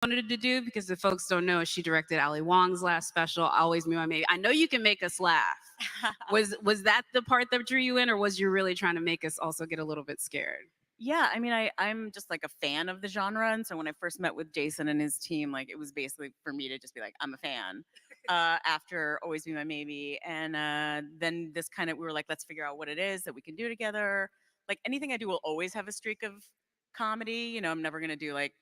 wanted to do, because if folks don't know, she directed Ali Wong's last special, Always Me My Maybe. I know you can make us laugh. Was that the part that drew you in, or was you really trying to make us also get a little bit scared? Yeah, I mean, I'm just like a fan of the genre, and so when I first met with Jason and his team, like it was basically for me to just be like, I'm a fan. After Always Be My Maybe, and then this kind of we were like, let's figure out what it is that we can do together. Like anything I do will always have a streak of comedy. You know, I'm never gonna do like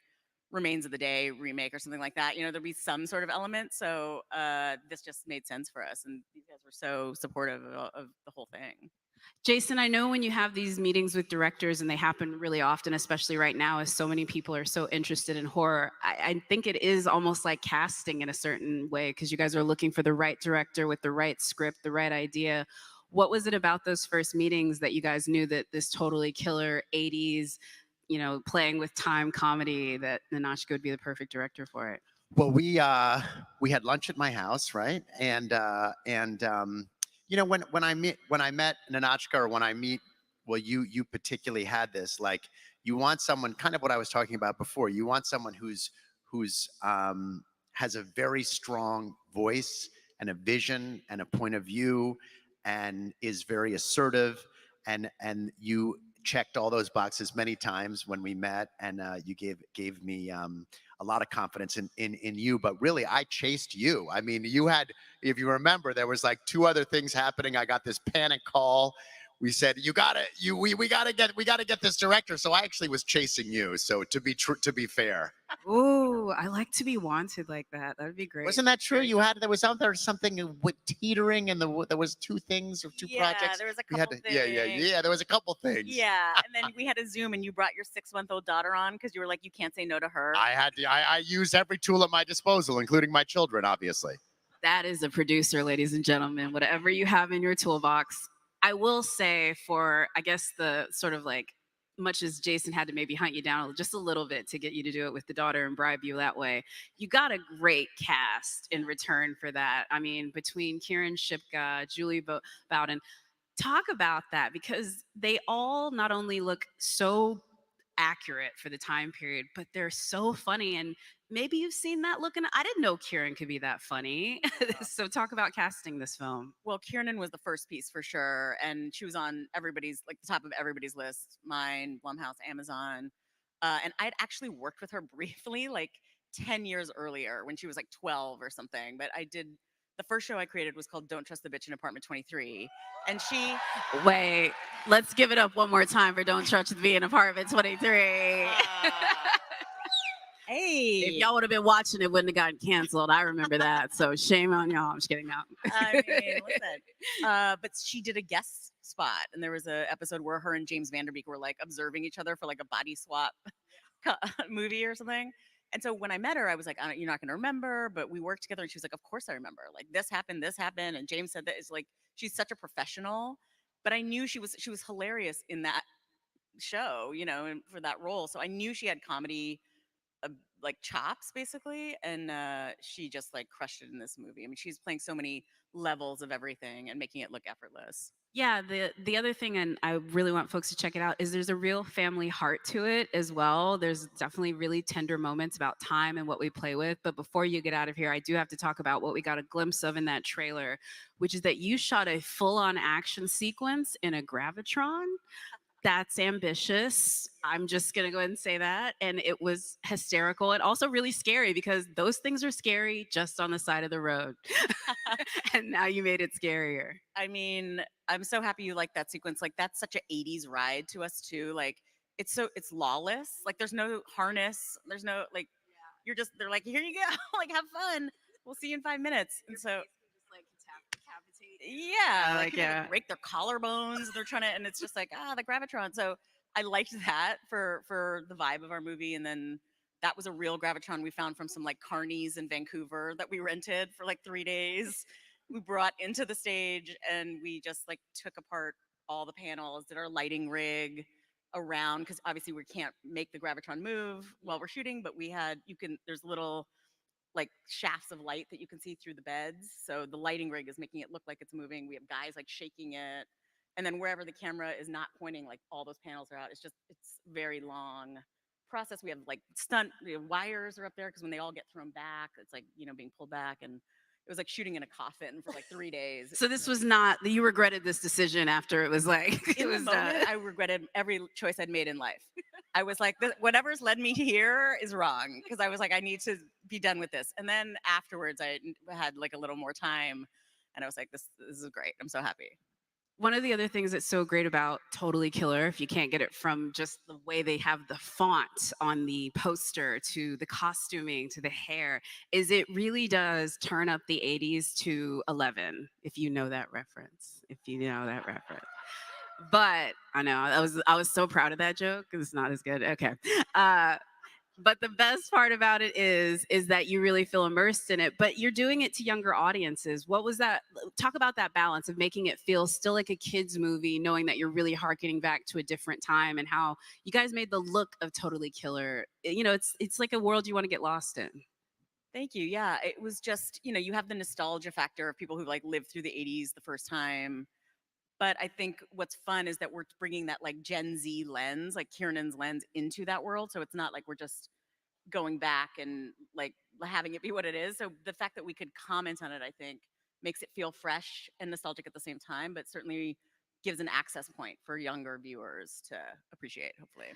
Remains of the Day remake or something like that. You know, there'll be some sort of element. So this just made sense for us, and these guys were so supportive of the whole thing. Jason, I know when you have these meetings with directors, and they happen really often, especially right now, as so many people are so interested in horror, I think it is almost like casting in a certain way, because you guys are looking for the right director with the right script, the right idea. What was it about those first meetings that you guys knew that this totally killer 80s, playing with time comedy, that Ninotchka would be the perfect director for it? Well, we had lunch at my house, right? When I met Nanachka, or when I meet, well, you particularly had this, like, you want someone, kind of what I was talking about before. You want someone who's has a very strong voice and a vision and a point of view, and is very assertive, and you checked all those boxes many times when we met, and you gave me a lot of confidence in you. But really, I chased you. I mean, you had, if you remember, there was like two other things happening. I got this panic call. We said, we gotta get this director. So I actually was chasing you. So to be fair, Ooh, I like to be wanted like that. That would be great. wasn't that true? There was out there something with teetering, and there was two things or two Yeah, projects. there was a We had couple to, yeah. There was a couple things. Yeah, and then we had a Zoom, and you brought your 6-month-old daughter on because you were like, you can't say no to her. I used every tool at my disposal, including my children, obviously. That is a producer, ladies and gentlemen. Whatever you have in your toolbox. I will say, for, I guess, the sort of like, much as Jason had to maybe hunt you down just a little bit to get you to do it with the daughter and bribe you that way, you got a great cast in return for that. I mean, between Kieran Shipka, Julie Bowden, talk about that, because they all not only look so accurate for the time period, but they're so funny. And maybe you've seen that look, and I didn't know Kieran could be that funny. So talk about casting this film. Well, Kiernan was the first piece for sure, and she was on everybody's, like, the top of everybody's list, mine, Blumhouse, Amazon. And I'd actually worked with her briefly, like 10 years earlier when she was like 12 or something. But I did the first show I created was called Don't Trust the Bitch in Apartment 23, and she. Wait, let's give it up one more time for Don't Trust the Bee in Apartment 23. Hey, If y'all would have been watching, it wouldn't have gotten canceled. I remember that. So shame on y'all. I'm just kidding now. I mean, listen. But she did a guest spot, and there was a episode where her and James Vanderbeek were like observing each other for like a body swap movie or something. And so when I met her, I was like, "You're not going to remember," but we worked together, and she was like, "Of course I remember. Like this happened, and James said that." It's like she's such a professional, but I knew she was hilarious in that show, you know, and for that role. So I knew she had comedy uh, like chops basically, and she just like crushed it in this movie. I mean, she's playing so many levels of everything and making it look effortless. Yeah, the other thing, and I really want folks to check it out, is there's a real family heart to it as well. There's definitely really tender moments about time and what we play with. But before you get out of here, I do have to talk about what we got a glimpse of in that trailer, which is that you shot a full-on action sequence in a Gravitron. That's ambitious. I'm just going to go ahead and say that. And it was hysterical and also really scary, because those things are scary just on the side of the road. And now you made it scarier. I mean, I'm so happy you like that sequence. Like that's such an 80s ride to us too. Like it's lawless. Like there's no harness. There's no like they're like, here you go. Like have fun. We'll see you in 5 minutes. And so yeah, like, they break their collarbones. They're trying to, and it's just like the Gravitron. So I liked that for the vibe of our movie. And then that was a real Gravitron we found from some like carnies in Vancouver that we rented for like 3 days. We brought into the stage, and we just like took apart all the panels, did our lighting rig around, because obviously we can't make the Gravitron move while we're shooting, but there's little like shafts of light that you can see through the beds. So the lighting rig is making it look like it's moving. We have guys like shaking it. And then wherever the camera is not pointing, like all those panels are out. It's very long process. We have like stunt wires are up there because when they all get thrown back, it's like being pulled back, and it was like shooting in a coffin for like 3 days. So this was not you regretted this decision after it was like it In the was moment, done. I regretted every choice I'd made in life. I was like, whatever's led me here is wrong because I was like, I need to be done with this. And then afterwards, I had like a little more time, and I was like, this is great. I'm so happy. One of the other things that's so great about Totally Killer, if you can't get it from just the way they have the font on the poster to the costuming to the hair, is it really does turn up the 80s to 11, if you know that reference. If you know that reference. But I know I was so proud of that joke. It's not as good. Okay. Uh, but the best part about it is that you really feel immersed in it, but you're doing it to younger audiences. What was that? Talk about that balance of making it feel still like a kids movie, knowing that you're really harkening back to a different time, and how you guys made the look of Totally Killer. It's like a world you want to get lost in. Thank you. Yeah, it was just you have the nostalgia factor of people who like lived through the 80s the first time. But I think what's fun is that we're bringing that like Gen Z lens, like Kiernan's lens, into that world. So it's not like we're just going back and like having it be what it is. So the fact that we could comment on it, I think, makes it feel fresh and nostalgic at the same time, but certainly gives an access point for younger viewers to appreciate, hopefully.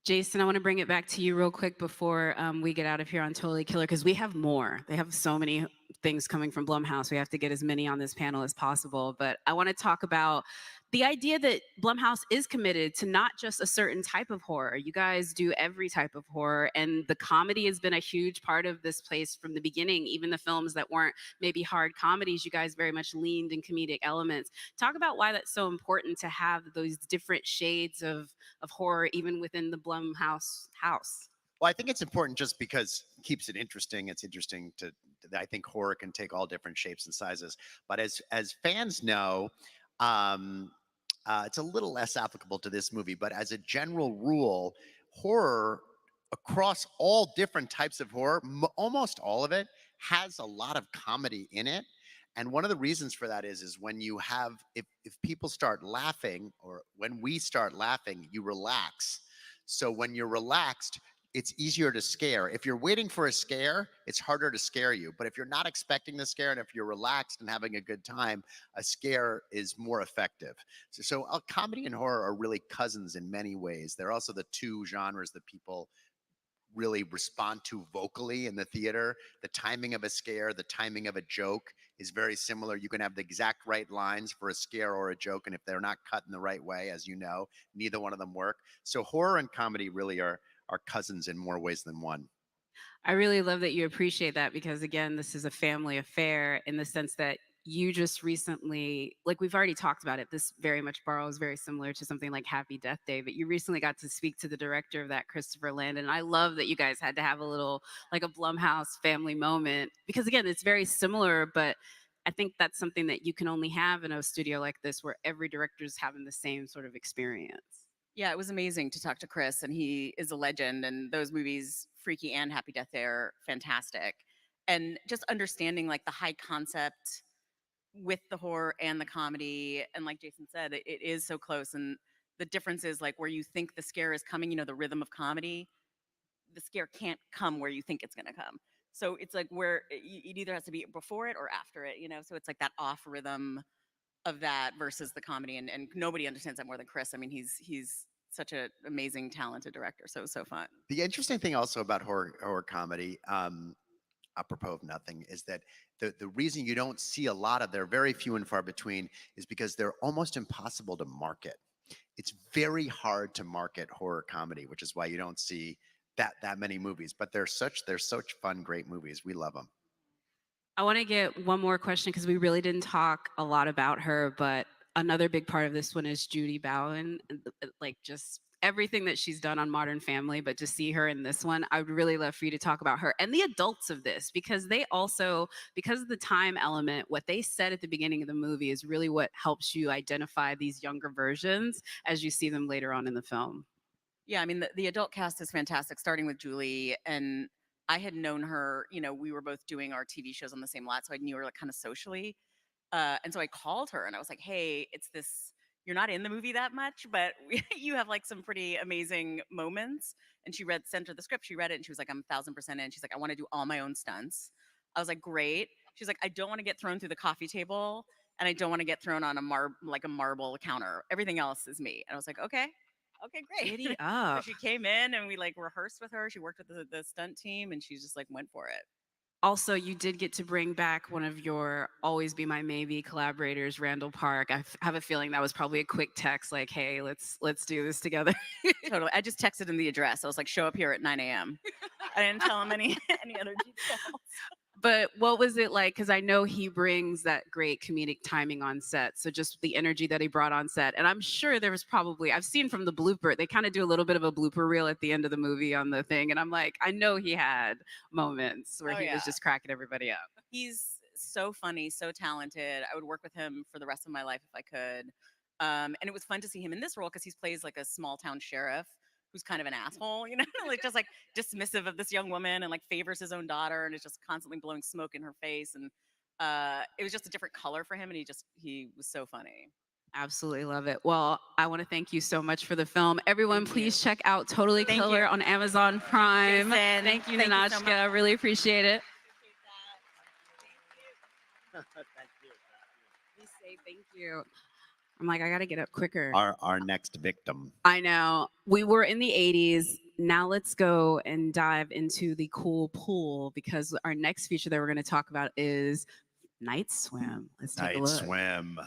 Jason, I want to bring it back to you real quick before we get out of here on Totally Killer, because we have more. They have so many things coming from Blumhouse. We have to get as many on this panel as possible. But I want to talk about the idea that Blumhouse is committed to not just a certain type of horror. You guys do every type of horror, and the comedy has been a huge part of this place from the beginning. Even the films that weren't maybe hard comedies, you guys very much leaned in comedic elements. Talk about why that's so important to have those different shades of horror even within the Blumhouse house. Well, I think it's important just because it keeps it interesting. It's interesting to I think horror can take all different shapes and sizes. But as fans know, um, it's a little less applicable to this movie. But as a general rule, horror across all different types of horror, almost all of it has a lot of comedy in it. And one of the reasons for that is when you have if people start laughing, or when we start laughing, you relax. So when you're relaxed, it's easier to scare. If you're waiting for a scare, it's harder to scare you. But if you're not expecting the scare and if you're relaxed and having a good time, a scare is more effective. So comedy and horror are really cousins in many ways. They're also the two genres that people really respond to vocally in the theater. The timing of a scare, the timing of a joke is very similar. You can have the exact right lines for a scare or a joke, and if they're not cut in the right way, as you know, neither one of them work. So horror and comedy really are cousins in more ways than one. I really love that you appreciate that because, again, this is a family affair in the sense that you just recently, like we've already talked about it, this very much borrows very similar to something like Happy Death Day, but you recently got to speak to the director of that, Christopher Landon. And I love that you guys had to have a little, like a Blumhouse family moment because, again, it's very similar, but I think that's something that you can only have in a studio like this where every director is having the same sort of experience. Yeah, it was amazing to talk to Chris, and he is a legend. And those movies, Freaky and Happy Death Day, are fantastic. And just understanding like the high concept with the horror and the comedy, and like Jason said, it is so close. And the difference is like where you think the scare is coming, the rhythm of comedy, the scare can't come where you think it's going to come. So it's like where it either has to be before it or after it. So it's like that off rhythm of that versus the comedy, and nobody understands that more than Chris. I mean, he's such an amazing, talented director. So it was so fun. The interesting thing also about horror comedy, apropos of nothing, is that the reason you don't see a lot of, they're very few and far between, is because they're almost impossible to market. It's very hard to market horror comedy, which is why you don't see that many movies. But they're such fun, great movies. We love them. I want to get one more question because we really didn't talk a lot about her, but another big part of this one is Judy Bowen, like just everything that she's done on Modern Family, but to see her in this one, I would really love for you to talk about her and the adults of this because they also, because of the time element, what they said at the beginning of the movie is really what helps you identify these younger versions as you see them later on in the film. Yeah, I mean, the adult cast is fantastic, starting with Julie. And I had known her, we were both doing our TV shows on the same lot. So I knew her like kind of socially. And so I called her and I was like, hey, it's this you're not in the movie that much, but you have like some pretty amazing moments. And she sent her the script. She read it and she was like, I'm 1000% in. She's like, I want to do all my own stunts. I was like, great. She's like, I don't want to get thrown through the coffee table and I don't want to get thrown on a marble counter. Everything else is me. And I was like, okay, great. Giddy So up. she came in and we like rehearsed with her. She worked with the stunt team and she just like went for it. Also, you did get to bring back one of your always be my maybe collaborators, Randall Park. Have a feeling that was probably a quick text like, hey, let's do this together. Totally. I just texted him the address. I was like, show up here at 9 a.m. I didn't tell him any other details. But what was it like? Because I know he brings that great comedic timing on set. So just the energy that he brought on set. And I'm sure there was probably, I've seen from the blooper, they kind of do a little bit of a blooper reel at the end of the movie on the thing. And I'm like, I know he had moments where Oh, he was yeah. just cracking everybody up. He's so funny, so talented. I would work with him for the rest of my life if I could. And it was fun to see him in this role because he plays like a small town sheriff who's kind of an asshole, you know, like just like dismissive of this young woman and like favors his own daughter and is just constantly blowing smoke in her face. And it was just a different color for him. And he was so funny. Absolutely love it. Well, I want to thank you so much for the film. Everyone, Thank please you. check out Totally Thank Killer you. on Amazon Prime. Jason, Thank you, thank you so Nanachka. much. I really appreciate it. Thank you. Please say thank you. I'm like, I got to get up quicker. Our next victim. I know. We were in the 80s. Now let's go and dive into the cool pool because our next feature that we're going to talk about is Night Swim. Let's take a Night look. Swim.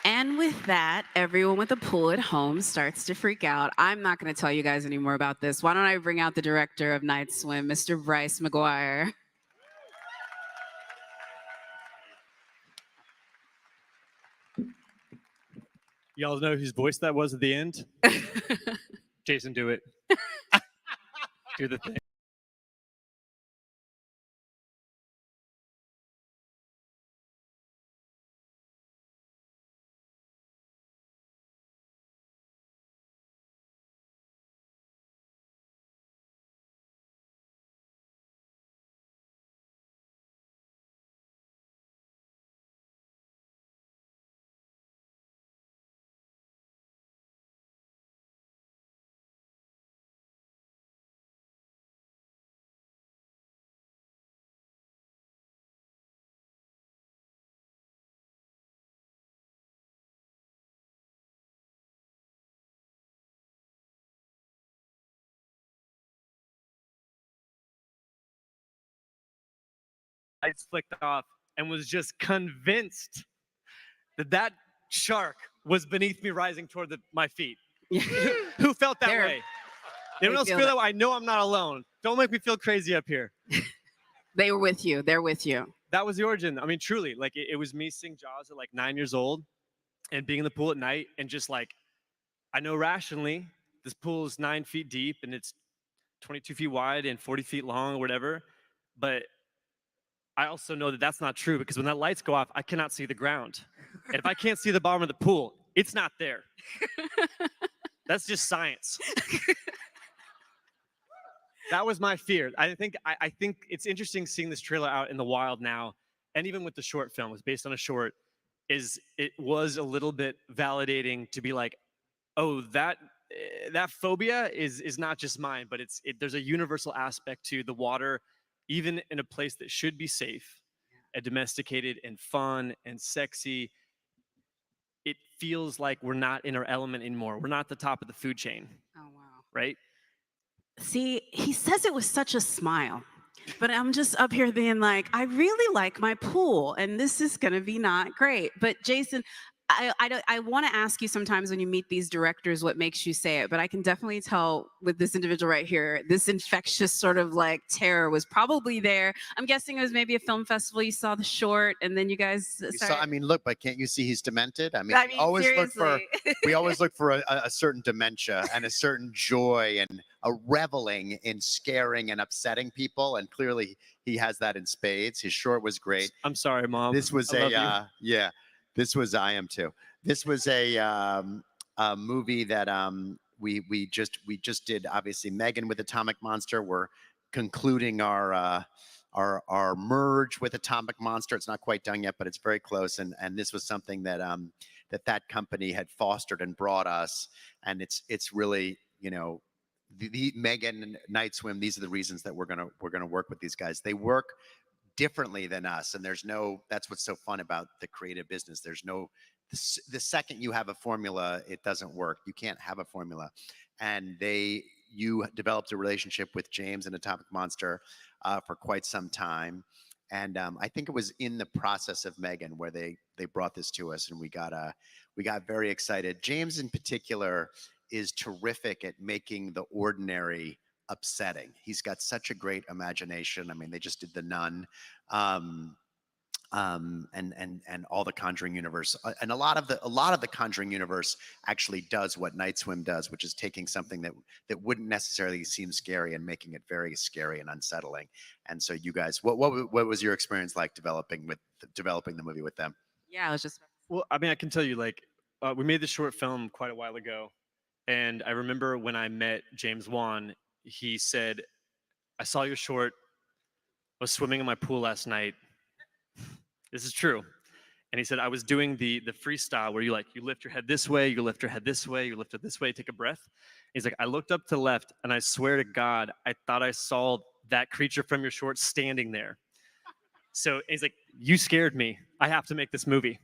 And with that, everyone with a pool at home starts to freak out. I'm not going to tell you guys any more about this. Why don't I bring out the director of Night Swim, Mr. Bryce McGuire? Y'all know whose voice that was at the end? Jason, do it. Do the thing. Lights flicked off, and was just convinced that that shark was beneath me rising toward my feet. Who felt that There- way? Anyone else feel feel that. that way? I know I'm not alone. Don't make me feel crazy up here. They were with you. They're with you. That was the origin. I mean, truly, like it was me seeing Jaws at like 9 years old and being in the pool at night and just like, I know rationally this pool is 9 feet deep and it's 22 feet wide and 40 feet long or whatever. But I also know that that's not true because when that lights go off, I cannot see the ground. And if I can't see the bottom of the pool, it's not there. That's just science. That was my fear. I think it's interesting seeing this trailer out in the wild now, and even with the short film, it's based on a short. It was a little bit validating to be like, oh, that phobia is not just mine, but there's a universal aspect to the water, even in a place that should be safe, and domesticated, and fun, and sexy. It feels like we're not in our element anymore. We're not at the top of the food chain, Oh, wow. right? See, he says it with such a smile, but I'm just up here being like, I really like my pool, and this is going to be not great. But Jason, I want to ask you sometimes when you meet these directors what makes you say it, but I can definitely tell with this individual right here, this infectious sort of like terror was probably there. I'm guessing it was maybe a film festival. You saw the short, and then you guys. I mean, look, but can't you see he's demented? I mean, I mean, we always look for a certain dementia and a certain joy and a reveling in scaring and upsetting people. And clearly he has that in spades. His short was great. I'm sorry, Mom. This was I love you. yeah, this was, I am too. This was a movie that we just did, obviously, Megan with Atomic Monster. We're concluding our merge with Atomic Monster. It's not quite done yet, but it's very close. And this was something that that company had fostered and brought us. And it's really, you know, the Megan and Night Swim. These are the reasons that we're gonna work with these guys. They work differently than us, and that's what's so fun about the creative business. There's no the second you have a formula, it doesn't work. You can't have a formula. And you developed a relationship with James and Atomic Monster for quite some time. And I think it was in the process of Megan where they brought this to us, and we got very excited. James in particular is terrific at making the ordinary upsetting. He's got such a great imagination. I mean, they just did The Nun, and all the Conjuring universe, and a lot of the Conjuring universe actually does what Night Swim does, which is taking something that wouldn't necessarily seem scary and making it very scary and unsettling. And so, you guys, what was your experience like developing the movie with them? Yeah, I was just. Well, I mean, I can tell you, like, we made the short film quite a while ago, and I remember when I met James Wan, he said, "I saw your short. I was swimming in my pool last night. This is true." And he said, "I was doing the freestyle where you lift your head this way, you lift your head this way, you lift it this way, take a breath." He's like, "I looked up to the left, and I swear to God, I thought I saw that creature from your short standing there." So he's like, "You scared me. I have to make this movie."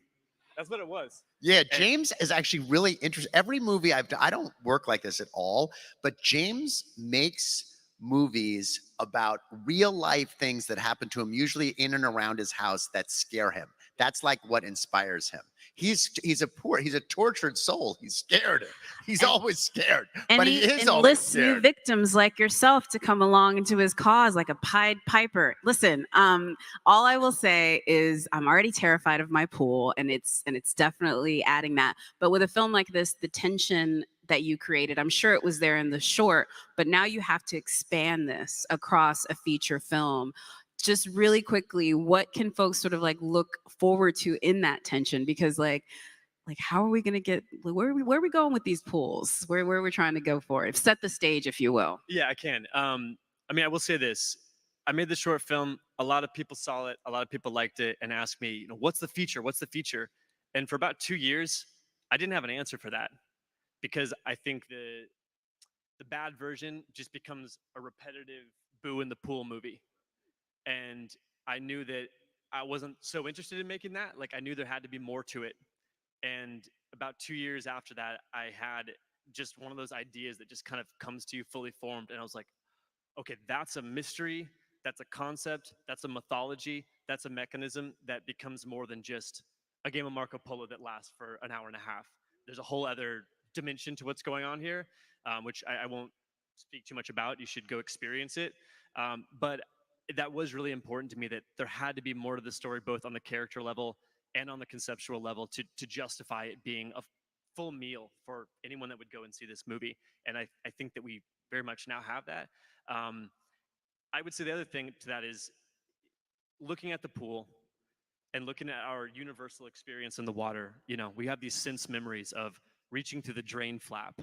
That's what it was. Yeah, James is actually really interesting. Every movie I've done, I don't work like this at all, but James makes movies about real life things that happen to him, usually in and around his house, that scare him. That's like what inspires him. He's a tortured soul. He's scared. He's always scared. And but he is always enlists new scared. victims like yourself to come along into his cause, like a Pied Piper. Listen, all I will say is I'm already terrified of my pool, and it's definitely adding that. But with a film like this, the tension that you created, I'm sure it was there in the short, but now you have to expand this across a feature film. Just really quickly, what can folks sort of like look forward to in that tension? Because like how are we going to get, where are we going with these pools? Where we're trying to go for it? Set the stage, if you will. Yeah, I can. I mean, I will say this. I made the short film. A lot of people saw it. A lot of people liked it and asked me, you know, what's the feature? What's the feature? And for about 2 years, I didn't have an answer for that because I think the bad version just becomes a repetitive boo in the pool movie. And I knew that I wasn't so interested in making that. Like, I knew there had to be more to it. And about 2 years after that, I had just one of those ideas that just kind of comes to you fully formed. And I was like, okay, that's a mystery That's a concept, that's a mythology, that's a mechanism that becomes more than just a game of Marco Polo that lasts for an hour and a half. There's a whole other dimension to what's going on here, which I won't speak too much about. You should go experience it. But that was really important to me, that there had to be more to the story, both on the character level and on the conceptual level, to justify it being a full meal for anyone that would go and see this movie. And I think that we very much now have that. I would say the other thing to that is looking at the pool and looking at our universal experience in the water. You know, we have these sense memories of reaching through the drain flap,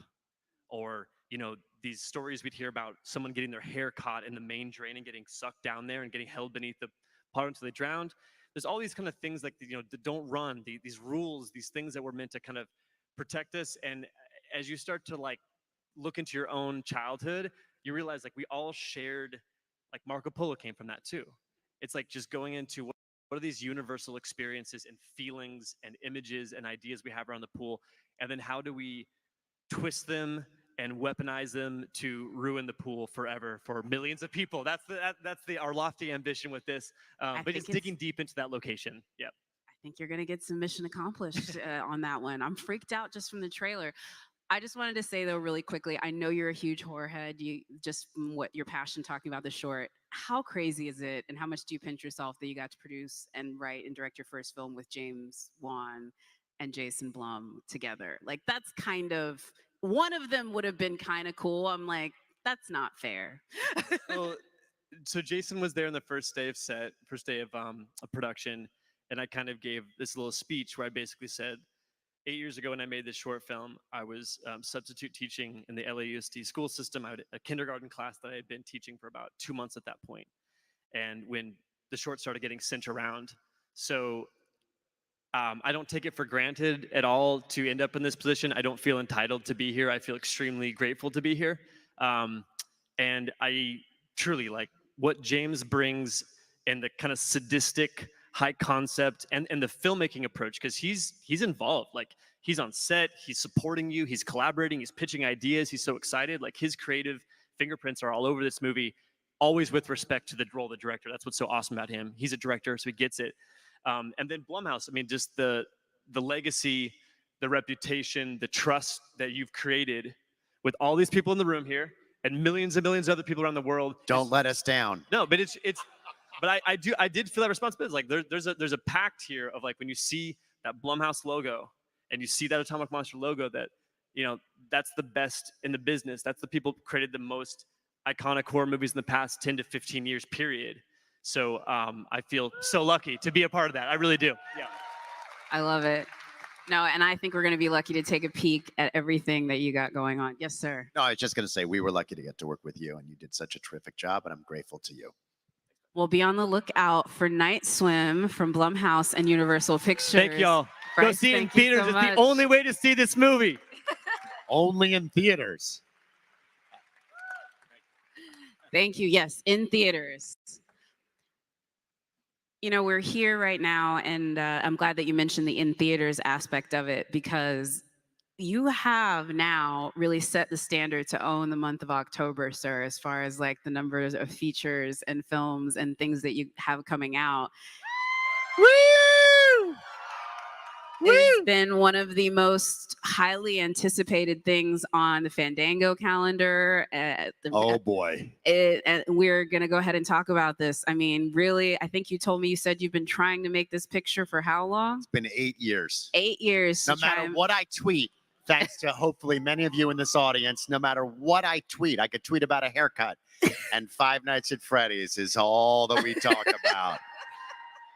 or, you know, these stories we'd hear about someone getting their hair caught in the main drain and getting sucked down there and getting held beneath the pot until they drowned. There's all these kind of things like, you know, the don't run, these rules, these things that were meant to kind of protect us. And as you start to like look into your own childhood, you realize like we all shared, like Marco Polo came from that too. It's like just going into what are these universal experiences and feelings and images and ideas we have around the pool, and then how do we twist them and weaponize them to ruin the pool forever for millions of people. That's our lofty ambition with this. But it's digging deep into that location. Yeah. I think you're gonna get some mission accomplished on that one. I'm freaked out just from the trailer. I just wanted to say though, really quickly, I know you're a huge horror head. You just from what your passion talking about the short. How crazy is it, and how much do you pinch yourself that you got to produce and write and direct your first film with James Wan and Jason Blum together? Like that's kind of, one of them would have been kind of cool. I'm like, that's not fair. Well, so Jason was there on the first day of production, and I kind of gave this little speech where I basically said, 8 years ago when I made this short film, I was substitute teaching in the LAUSD school system. I had a kindergarten class that I had been teaching for about 2 months at that point. And when the short started getting sent around, so I don't take it for granted at all to end up in this position. I don't feel entitled to be here. I feel extremely grateful to be here. And I truly like what James brings, and the kind of sadistic high concept and the filmmaking approach, because he's involved. Like he's on set, he's supporting you, he's collaborating, he's pitching ideas, he's so excited. Like his creative fingerprints are all over this movie, always with respect to the role of the director. That's what's so awesome about him. He's a director, so he gets it. And then Blumhouse, I mean, just the legacy, the reputation, the trust that you've created with all these people in the room here and millions of other people around the world. Don't let us down. No, but but I did feel that responsibility. Like there's a pact here of like when you see that Blumhouse logo and you see that Atomic Monster logo, that, you know, that's the best in the business. That's the people who created the most iconic horror movies in the past 10 to 15 years, period. So I feel so lucky to be a part of that. I really do. Yeah. I love it. No, and I think we're going to be lucky to take a peek at everything that you got going on. Yes, sir. No, I was just going to say we were lucky to get to work with you, and you did such a terrific job, and I'm grateful to you. We'll be on the lookout for Night Swim from Blumhouse and Universal Pictures. Thank y'all. Go Bryce, see it in thank you theaters. so It's much. the only way to see this movie. Only in theaters. Thank you. Yes, in theaters. You know, we're here right now, and I'm glad that you mentioned the in theaters aspect of it, because you have now really set the standard to own the month of October, sir, as far as like the numbers of features and films and things that you have coming out. Woo! It's been one of the most highly anticipated things on the Fandango calendar. Oh boy. And we're going to go ahead and talk about this. I mean, really, I think you told me, you said you've been trying to make this picture for how long? It's been 8 years. 8 years. No to try matter and- what I tweet, thanks to hopefully many of you in this audience, no matter what I tweet, I could tweet about a haircut, and Five Nights at Freddy's is all that we talk about.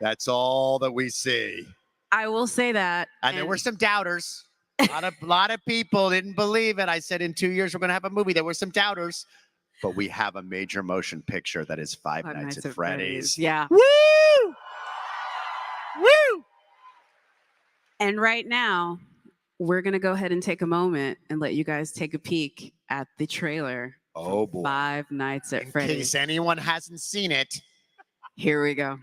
That's all that we see. I will say that. And there were some doubters. A lot of people didn't believe it. I said in 2 years we're going to have a movie. There were some doubters, but we have a major motion picture that is Five Nights at Freddy's. Yeah. Woo! Woo! And right now, we're going to go ahead and take a moment and let you guys take a peek at the trailer. Oh boy. Five Nights at In Freddy's. case anyone hasn't seen it. Here we go.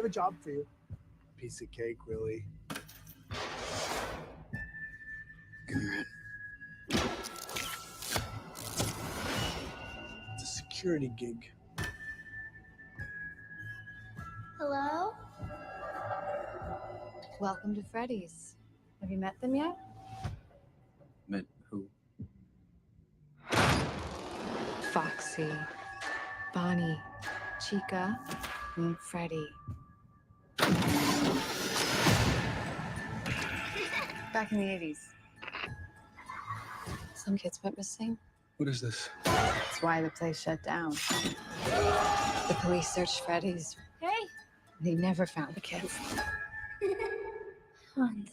a job for you. Piece of cake, really. Good. It's a security gig. Hello? Welcome to Freddy's. Have you met them yet? Met who? Foxy, Bonnie, Chica, and Freddy. Back in the 80s. Some kids went missing. What is this? That's why the place shut down. The police searched Freddy's. Hey! They never found the kids. What the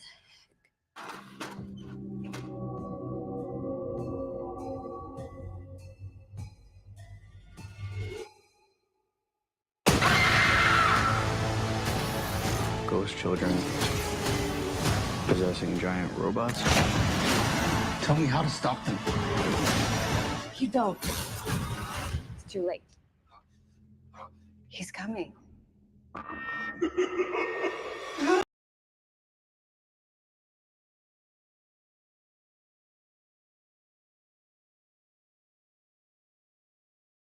Ghost children possessing giant robots? Tell me how to stop them. You don't. It's too late. He's coming.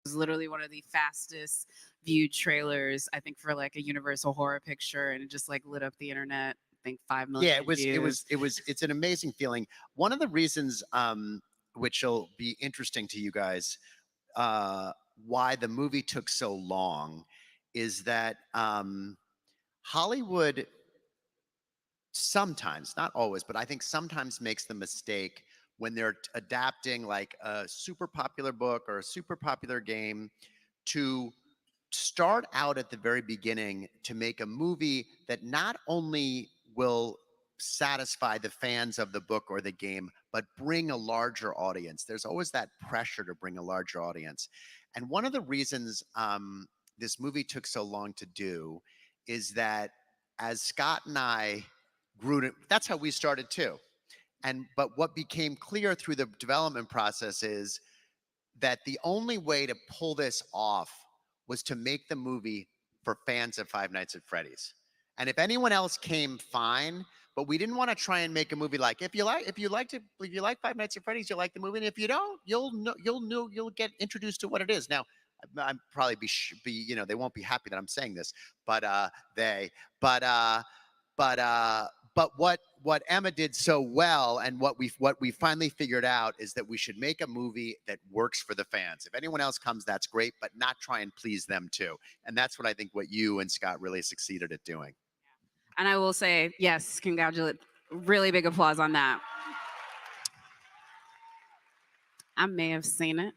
Was literally one of the fastest viewed trailers, I think, for like a Universal horror picture, and it just like lit up the internet. I think 5 million. Yeah, views. it's an amazing feeling. One of the reasons, which will be interesting to you guys, why the movie took so long is that Hollywood sometimes, not always, but I think sometimes makes the mistake when they're adapting like a super popular book or a super popular game to start out at the very beginning to make a movie that not only will satisfy the fans of the book or the game, but bring a larger audience. There's always that pressure to bring a larger audience. And one of the reasons this movie took so long to do is that as Scott and I grew to, that's how we started too. But what became clear through the development process is that the only way to pull this off was to make the movie for fans of Five Nights at Freddy's. And if anyone else came, fine, but we didn't want to try and make a movie like if you like Five Nights at Freddy's, you'll like the movie, and if you don't, you'll get introduced to what it is. Now, I'm probably they won't be happy that I'm saying this, but what Emma did so well, and what we finally figured out, is that we should make a movie that works for the fans. If anyone else comes, that's great, but not try and please them too. And that's what I think what you and Scott really succeeded at doing. And I will say, yes, congratulate, really big applause on that. I may have seen it.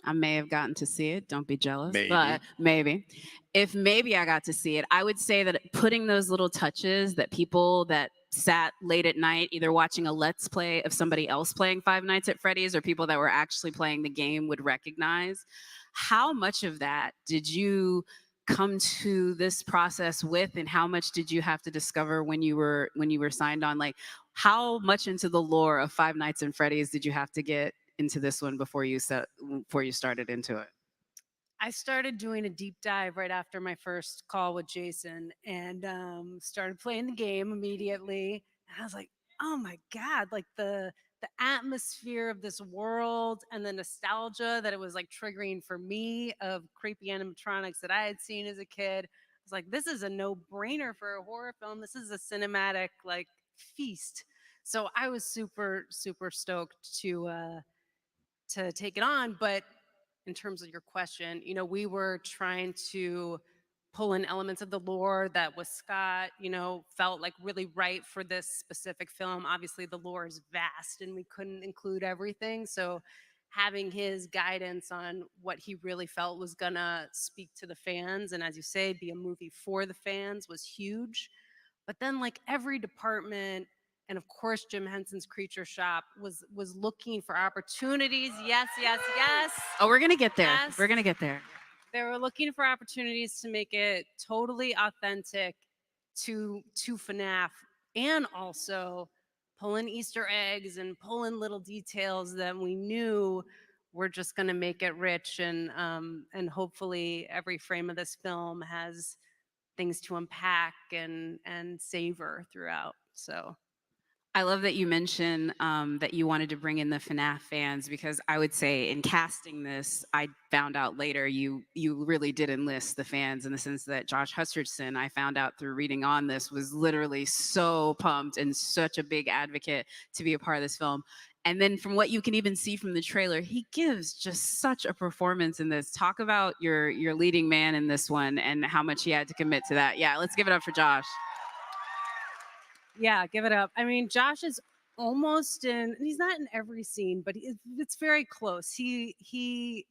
I may have gotten to see it. Don't be jealous. Maybe. But maybe. If maybe I got to see it, I would say that putting those little touches that people that sat late at night, either watching a Let's Play of somebody else playing Five Nights at Freddy's or people that were actually playing the game would recognize. How much of that did you come to this process with, and how much did you have to discover when you were signed on? Like, how much into the lore of Five Nights at Freddy's did you have to get into this one before you started into it? I started doing a deep dive right after my first call with Jason, and started playing the game immediately. And I was like, oh my God, like the atmosphere of this world and the nostalgia that it was like triggering for me of creepy animatronics that I had seen as a kid. I was like, this is a no-brainer for a horror film. This is a cinematic like feast. So I was super, super stoked to take it on. But in terms of your question, we were trying to pull in elements of the lore that was Scott, felt like really right for this specific film. Obviously, the lore is vast and we couldn't include everything. So having his guidance on what he really felt was gonna speak to the fans, and as you say, be a movie for the fans, was huge. But then like every department, and of course Jim Henson's Creature Shop was looking for opportunities. Yes, yes, yes. Oh, we're gonna get there. Yes. We're gonna get there. They were looking for opportunities to make it totally authentic to FNAF, and also pull in Easter eggs and pull in little details that we knew were just going to make it rich, and hopefully every frame of this film has things to unpack and savor throughout. So I love that you mentioned that you wanted to bring in the FNAF fans, because I would say in casting this, I found out later you really did enlist the fans, in the sense that Josh Hutcherson, I found out through reading on this, was literally so pumped and such a big advocate to be a part of this film. And then from what you can even see from the trailer, he gives just such a performance in this. Talk about your leading man in this one and how much he had to commit to that. Yeah, let's give it up for Josh. yeah, give it up. I mean, Josh is almost in. He's not in every scene, but it's very close. He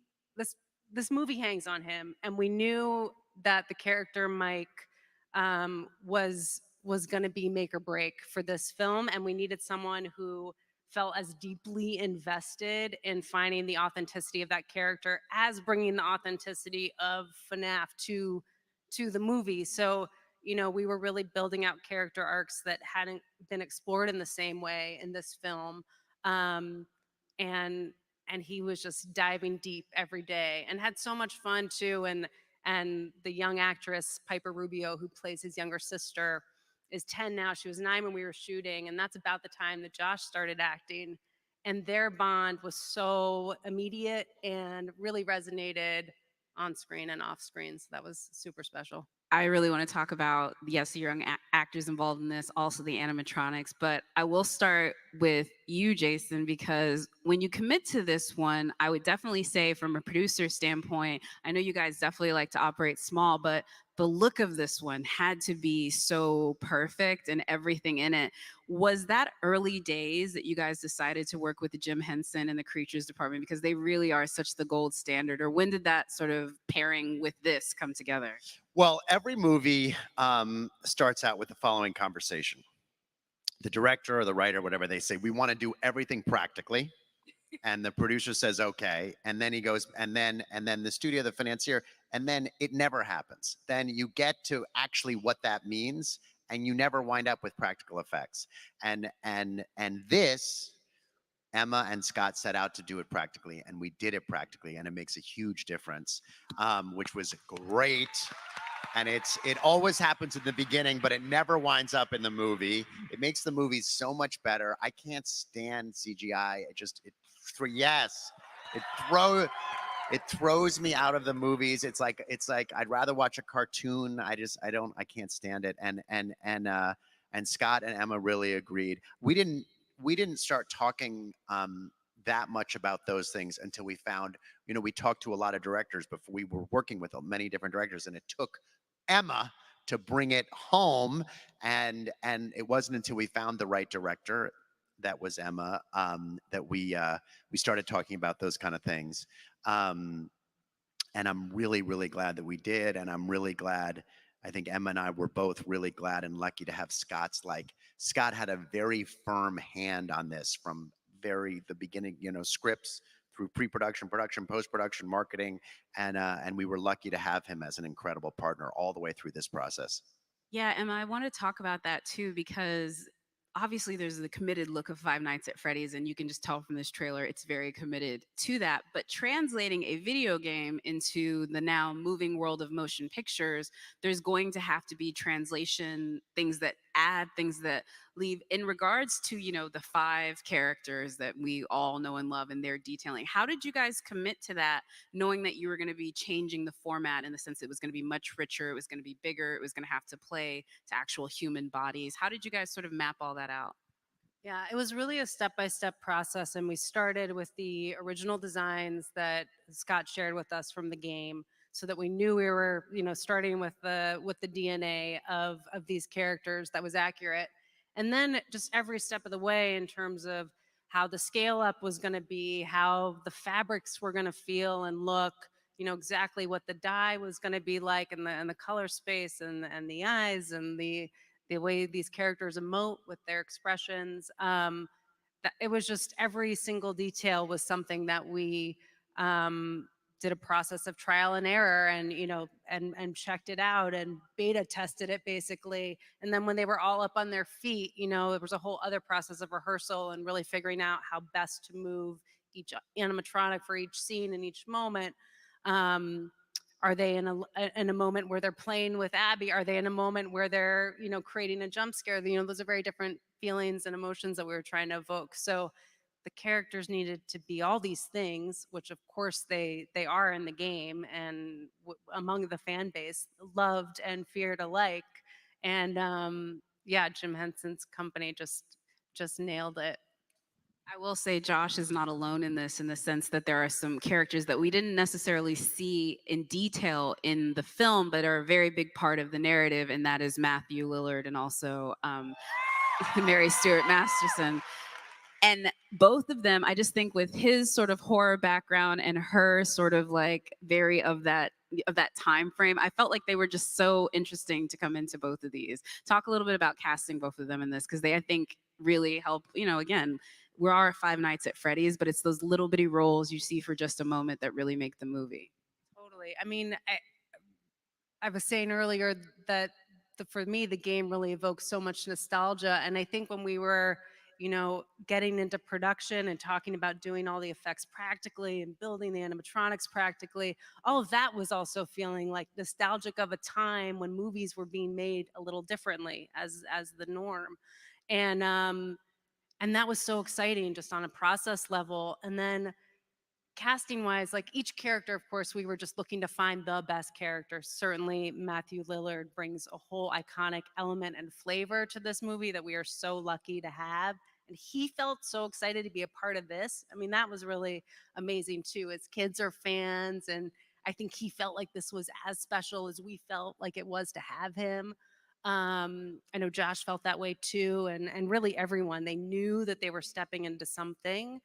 this movie hangs on him, and we knew that the character Mike was going to be make or break for this film, and we needed someone who felt as deeply invested in finding the authenticity of that character as bringing the authenticity of FNAF to the movie. So we were really building out character arcs that hadn't been explored in the same way in this film. Um, and and he was just diving deep every day and had so much fun too. And the young actress Piper Rubio, who plays his younger sister, is 10 now. She was 9 when we were shooting, and that's about the time that Josh started acting. And their bond was so immediate and really resonated on screen and off screen. So that was super special. I really want to talk about, yes, the young actors involved in this, also the animatronics, but I will start with you, Jason, because when you commit to this one, I would definitely say from a producer standpoint, I know you guys definitely like to operate small, but the look of this one had to be so perfect and everything in it. Was that early days that you guys decided to work with Jim Henson and the creatures department, because they really are such the gold standard? Or when did that sort of pairing with this come together? Well, every movie starts out with the following conversation. The director or the writer, whatever, they say, we want to do everything practically. And the producer says, okay. And then he goes, and then the studio, the financier, and then it never happens. Then you get to actually what that means, and you never wind up with practical effects. And this, Emma and Scott set out to do it practically, and we did it practically, and it makes a huge difference, which was great. And it always happens in the beginning, but it never winds up in the movie. It makes the movie so much better. I can't stand CGI. It throws me out of the movies. It's like I'd rather watch a cartoon. I can't stand it. And Scott and Emma really agreed. We didn't start talking that much about those things until we found, we talked to a lot of directors before. We were working with many different directors, and it took Emma to bring it home. And it wasn't until we found the right director, that was Emma, that we started talking about those kind of things. And I'm really, really glad that we did. And I'm really glad, I think Emma and I were both really glad and lucky to have Scott had a very firm hand on this from the beginning, scripts through pre-production, production, post-production, marketing, and we were lucky to have him as an incredible partner all the way through this process. Yeah, Emma, I want to talk about that too, because obviously there's the committed look of Five Nights at Freddy's, and you can just tell from this trailer it's very committed to that. But translating a video game into the now moving world of motion pictures, there's going to have to be translation, things that add, things that leave, in regards to, the 5 characters that we all know and love and their detailing. How did you guys commit to that, knowing that you were going to be changing the format in the sense it was going to be much richer, it was going to be bigger, it was going to have to play to actual human bodies? How did you guys sort of map all that out? Yeah, it was really a step-by-step process, and we started with the original designs that Scott shared with us from the game, so that we knew we were, starting with the DNA of these characters that was accurate. And then just every step of the way, in terms of how the scale up was going to be, how the fabrics were going to feel and look, exactly what the dye was going to be like, and the color space, and the eyes, and the way these characters emote with their expressions. It was just every single detail was something that we did a process of trial and error, and and checked it out and beta tested it basically. And then when they were all up on their feet, it was a whole other process of rehearsal and really figuring out how best to move each animatronic for each scene and each moment. Are they in a moment where they're playing with Abby? Are they in a moment where they're, creating a jump scare? Those are very different feelings and emotions that we were trying to evoke. So the characters needed to be all these things, which of course they are in the game and among the fan base, loved and feared alike. And yeah, Jim Henson's company just nailed it. I will say Josh is not alone in this, in the sense that there are some characters that we didn't necessarily see in detail in the film, but are a very big part of the narrative, and that is Matthew Lillard and also Mary Stuart Masterson. And both of them, I just think with his sort of horror background and her sort of like very of that time frame, I felt like they were just so interesting to come into both of these. Talk a little bit about casting both of them in this, because they, I think, really help. Again, we are Five Nights at Freddy's, but it's those little bitty roles you see for just a moment that really make the movie. Totally. I mean, I was saying earlier that for me, the game really evokes so much nostalgia. And I think when we were, getting into production and talking about doing all the effects practically and building the animatronics practically, all of that was also feeling like nostalgic of a time when movies were being made a little differently as the norm. And that was so exciting just on a process level. And then casting wise, like each character, of course, we were just looking to find the best character. Certainly Matthew Lillard brings a whole iconic element and flavor to this movie that we are so lucky to have, and he felt so excited to be a part of this. I mean, that was really amazing too. His kids are fans, and I think he felt like this was as special as we felt like it was to have him. I know Josh felt that way too, and really everyone, they knew that they were stepping into something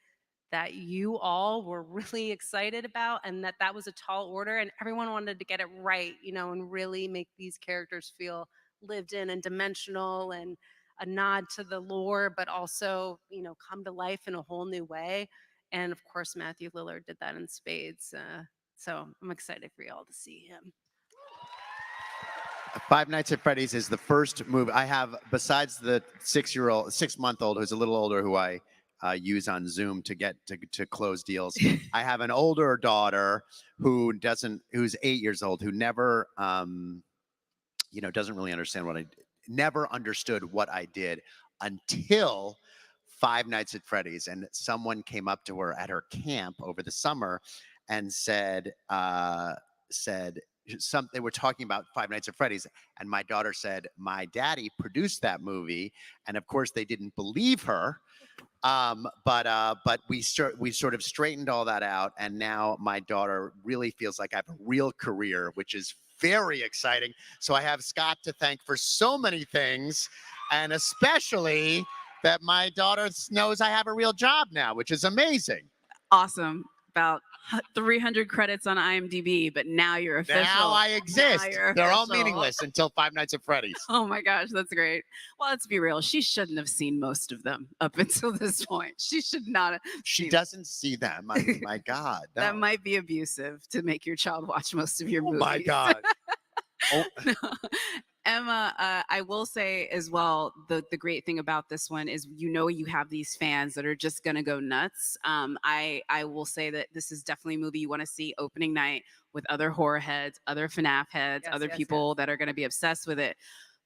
that you all were really excited about, and that was a tall order, and everyone wanted to get it right, and really make these characters feel lived in and dimensional, and a nod to the lore, but also, come to life in a whole new way. And of course, Matthew Lillard did that in spades. So I'm excited for y'all to see him. Five Nights at Freddy's is the first movie I have, besides the 6-month-old who's a little older, who I use on Zoom to get to close deals. I have an older daughter who's 8 years old, who never, doesn't really understand never understood what I did until Five Nights at Freddy's. And someone came up to her at her camp over the summer and said, they were talking about Five Nights at Freddy's, and my daughter said, my daddy produced that movie. And of course they didn't believe her. But we sort of straightened all that out, and now my daughter really feels like I have a real career, which is very exciting. So I have Scott to thank for so many things, and especially that my daughter knows I have a real job now, which is amazing. Awesome. About 300 credits on IMDb, but now you're official. Now I exist. They're all meaningless until Five Nights at Freddy's. Oh my gosh, that's great. Well, let's be real. She shouldn't have seen most of them up until this point. She should not have. She doesn't see them. I mean, my God. No. That might be abusive to make your child watch most of your movies. Oh my God. Oh. No. Emma, I will say as well, the great thing about this one is, you have these fans that are just going to go nuts. I will say that this is definitely a movie you want to see opening night with other horror heads, other FNAF heads, other people that are going to be obsessed with it.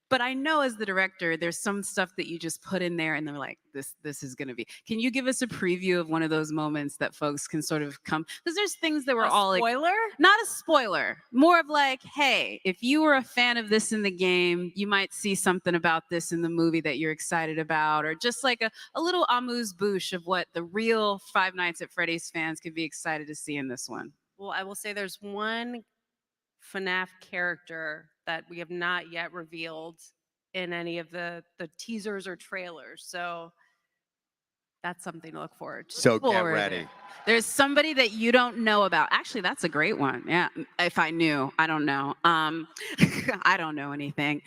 But I know as the director, there's some stuff that you just put in there and they're like, this is going to be. Can you give us a preview of one of those moments that folks can sort of come? Because there's things that were all like. Spoiler? Not a spoiler. More of like, hey, if you were a fan of this in the game, you might see something about this in the movie that you're excited about, or just like a little amuse-bouche of what the real Five Nights at Freddy's fans could be excited to see in this one. Well, I will say there's one FNAF character that we have not yet revealed in any of the teasers or trailers. So that's something to look forward to. So get ready. There's somebody that you don't know about. Actually, that's a great one. Yeah, if I knew. I don't know. I don't know anything.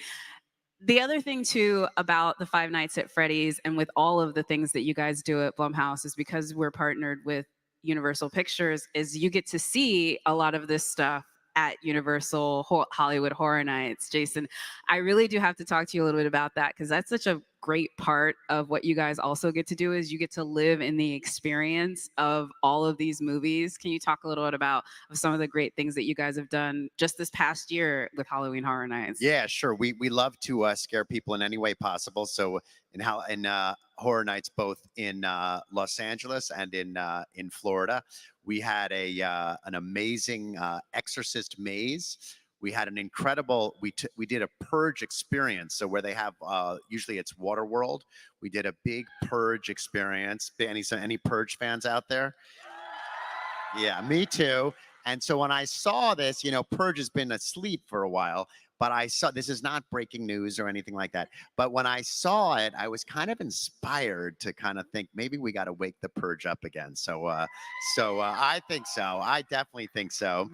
The other thing too about the Five Nights at Freddy's and with all of the things that you guys do at Blumhouse is because we're partnered with Universal Pictures, is you get to see a lot of this stuff at Universal Hollywood Horror Nights. Jason, I really do have to talk to you a little bit about that because that's such a great part of what you guys also get to do is you get to live in the experience of all of these movies. Can you talk a little bit about some of the great things that you guys have done just this past year with Halloween Horror Nights? Yeah, sure. We love to scare people in any way possible. So in Horror Nights, both in Los Angeles and in Florida, we had an amazing Exorcist maze. We had an incredible. We did a purge experience. So where they have usually it's Waterworld. We did a big purge experience. Any purge fans out there? Yeah, me too. And so when I saw this, Purge has been asleep for a while, but I saw this is not breaking news or anything like that. But when I saw it, I was kind of inspired to kind of think maybe we got to wake the Purge up again. So, I think so. I definitely think so.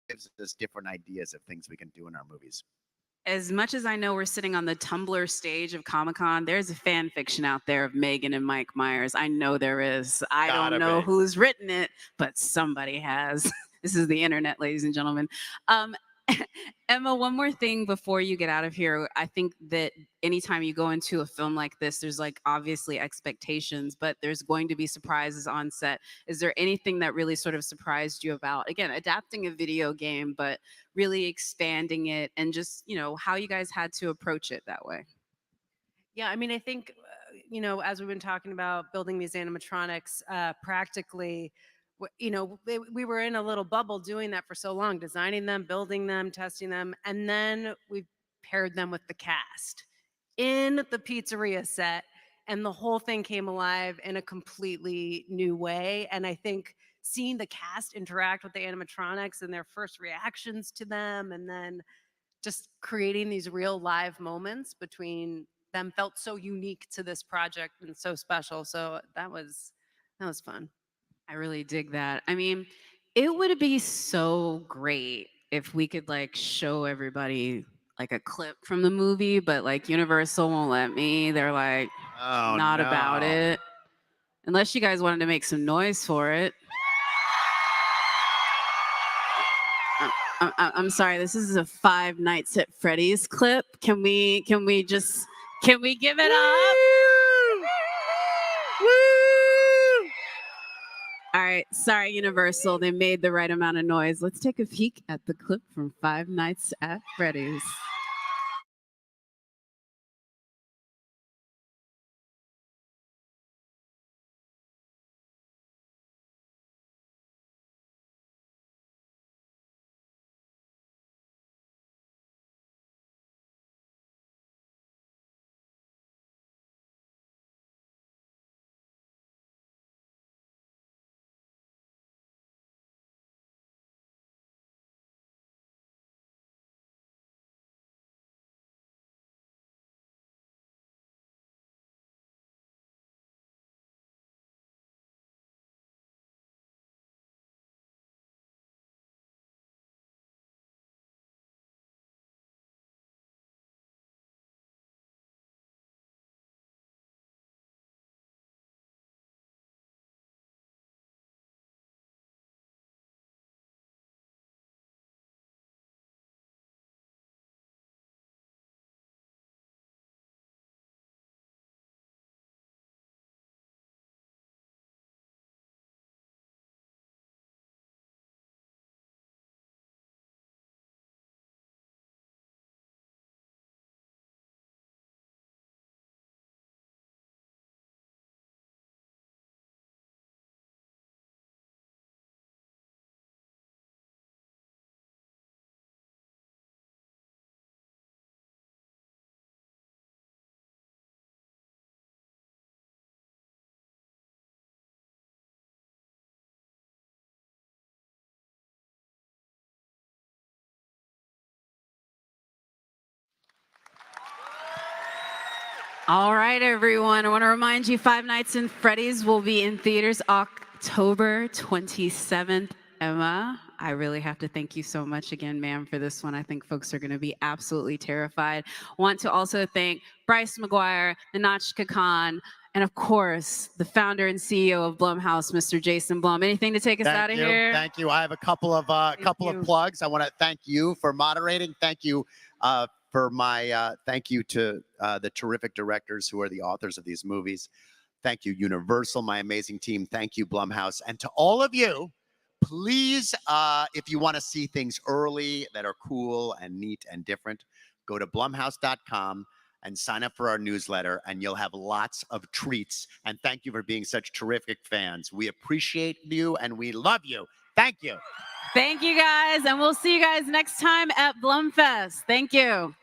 Gives us different ideas of things we can do in our movies. As much as I know we're sitting on the Tumblr stage of Comic-Con, there's a fan fiction out there of Megan and Mike Myers. I know there is. I Gotta don't know be. who's written it, but somebody has. This is the internet, ladies and gentlemen. Um, Emma, one more thing before you get out of here. I think that anytime you go into a film like this, there's like obviously expectations, but there's going to be surprises on set. Is there anything that really sort of surprised you about, again, adapting a video game, but really expanding it and just, how you guys had to approach it that way? Yeah, I mean, I think, as we've been talking about building these animatronics practically, we were in a little bubble doing that for so long, designing them, building them, testing them, and then we paired them with the cast in the pizzeria set, and the whole thing came alive in a completely new way. And I think seeing the cast interact with the animatronics and their first reactions to them, and then just creating these real live moments between them felt so unique to this project and so special. So that was fun. I really dig that. I mean, it would be so great if we could like show everybody like a clip from the movie, but like Universal won't let me. They're like Oh not no. about it. Unless you guys wanted to make some noise for it. I'm sorry. This is a Five Nights at Freddy's clip. Can we give it up? All right. Sorry, Universal. They made the right amount of noise. Let's take a peek at the clip from Five Nights at Freddy's. All right, everyone. I want to remind you, Five Nights in Freddy's will be in theaters October 27th. Emma, I really have to thank you so much again, ma'am, for this one. I think folks are going to be absolutely terrified. Want to also thank Bryce McGuire, Ninotchka Khan, and of course, the founder and CEO of Blumhouse, Mr. Jason Blum. Anything to take us out of here? Thank you. I have a couple of you. plugs. I want to thank you for moderating. Thank you for my thank you to the terrific directors who are the authors of these movies. Thank you, Universal, my amazing team. Thank you, Blumhouse, and to all of you. Please, if you want to see things early that are cool and neat and different, go to blumhouse.com and sign up for our newsletter, and you'll have lots of treats. And thank you for being such terrific fans. We appreciate you and we love you. Thank you. Thank you, guys, and we'll see you guys next time at BLUMFEST. Thank you.